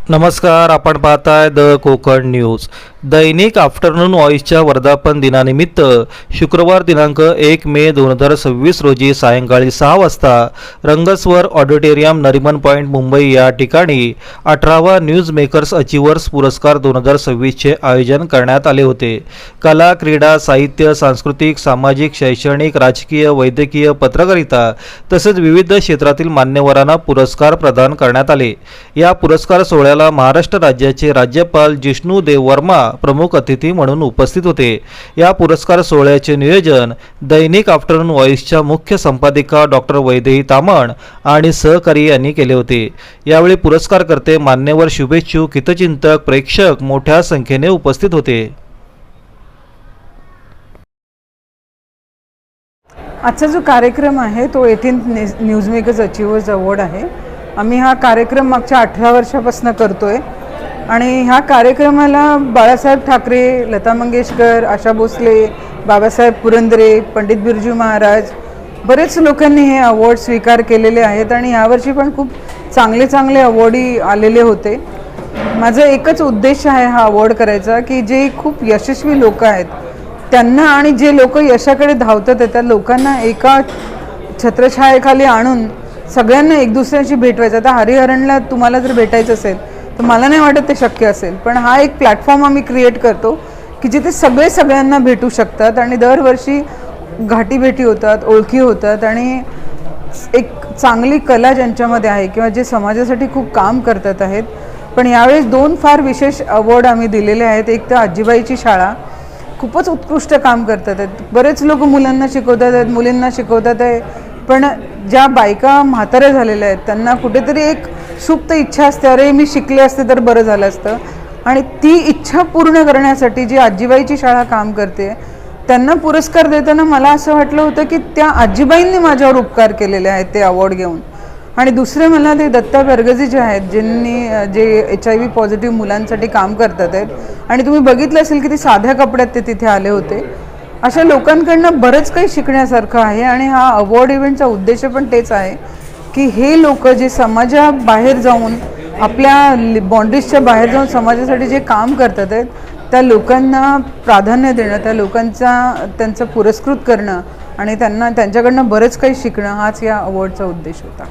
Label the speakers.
Speaker 1: नमस्कार, आपण पाहताय the Konkan news. Dainik afternoon व्हॉइसच्या वर्धापन दिनानिमित्त शुक्रवार दिनांक 1 मे 2026 रोजी सायंकाळी 6 वाजता रंगस्वर ऑडिटोरियम नरिमन पॉइंट मुंबई या ठिकाणी 18वा न्यूज मेकर्स अचिव्हर्स पुरस्कार 2026चे आयोजन करण्यात आले होते. कला, क्रीडा, साहित्य, सांस्कृतिक, सामाजिक, शैक्षणिक, राजकीय, वैद्यकीय, पत्रकारिता तसेच विविध क्षेत्रातील मान्यवरांना पुरस्कार प्रदान करण्यात आले. या पुरस्कार सोहळ्याला महाराष्ट्र राज्याचे राज्यपाल जिष्णू देव वर्मा प्रमुख अतिथी म्हणून उपस्थित होते. या पुरस्कार सोहळ्याचे नियोजन दैनिक आफ्टरनून व्हॉइसच्या मुख्य संपादिका डॉक्टर वैदेही तामण आणि सहकारी यांनी केले होते. यावेळी पुरस्कारकर्ते, मान्यवर, शुभेच्छुक, हितचिंतक, प्रेक्षक मोठ्या संख्येने उपस्थित होते.
Speaker 2: आजचा जो कार्यक्रम आहे तो 18th news makers achievers award आहे. आम्ही हा कार्यक्रम मागच्या 18 वर्षापासून करतोय आणि ह्या कार्यक्रमाला बाळासाहेब ठाकरे, लता मंगेशकर, आशा भोसले, बाबासाहेब पुरंदरे, पंडित बिरजू महाराज बरेच लोकांनी हे अवॉर्ड स्वीकार केलेले आहेत आणि यावर्षी पण खूप चांगले अवॉर्डी आलेले होते. माझा एकच उद्देश आहे हा अवॉर्ड करायचा की जे खूप यशस्वी लोक आहेत त्यांना आणि जे लोक यशाकडे धावतात त्या लोकांना एका छत्रछायेखाली आणून सगळ्यांना एक दुसऱ्याशी भेटवायचं. आता हरिहरणला तुम्हाला जर भेटायचं असेल तर मला नाही वाटत ते शक्य असेल, पण हा एक प्लॅटफॉर्म आम्ही क्रिएट करतो की जिथे सगळ्यांना भेटू शकतात आणि दरवर्षी गाठीभेटी होतात, ओळखी होतात आणि एक चांगली कला ज्यांच्यामध्ये आहे किंवा जे समाजासाठी खूप काम करतात आहेत. पण यावेळेस 2 फार विशेष अवॉर्ड आम्ही दिलेले आहेत. एक तर आजीबाईची शाळा खूपच उत्कृष्ट काम करतात आहेत. बरेच लोक मुलांना शिकवतात आहेत, मुलींना शिकवतात आहे, पण ज्या बायका म्हाताऱ्या झालेल्या आहेत त्यांना कुठेतरी एक सुप्त इच्छा असते, अरे मी शिकले असते तर बरं झालं असतं, आणि ती इच्छा पूर्ण करण्यासाठी जी आजीबाईची शाळा काम करते त्यांना पुरस्कार देताना मला असं वाटलं होतं की त्या आजीबाईंनी माझ्यावर उपकार केलेले आहेत ते अवॉर्ड घेऊन. आणि दुसरे मला ते दत्ता बेरगजी जे आहेत जे HIV पॉझिटिव्ह मुलांसाठी काम करतात आहेत आणि तुम्ही बघितलं असेल की ते साध्या कपड्यात ते तिथे आले होते. अशा लोकांकडनं बरंच काही शिकण्यासारखं आहे आणि हा अवॉर्ड इव्हेंटचा उद्देश पण तेच आहे की हे लोक जे समाजाबाहेर जाऊन आपल्या बाउंड्रीजच्या बाहेर जाऊन समाजासाठी जे काम करतात आहेत त्या लोकांना प्राधान्य देणं, त्या त्यांचं पुरस्कृत करणं आणि त्यांच्याकडनं बरंच काही शिकणं हाच या अवॉर्डचा उद्देश होता.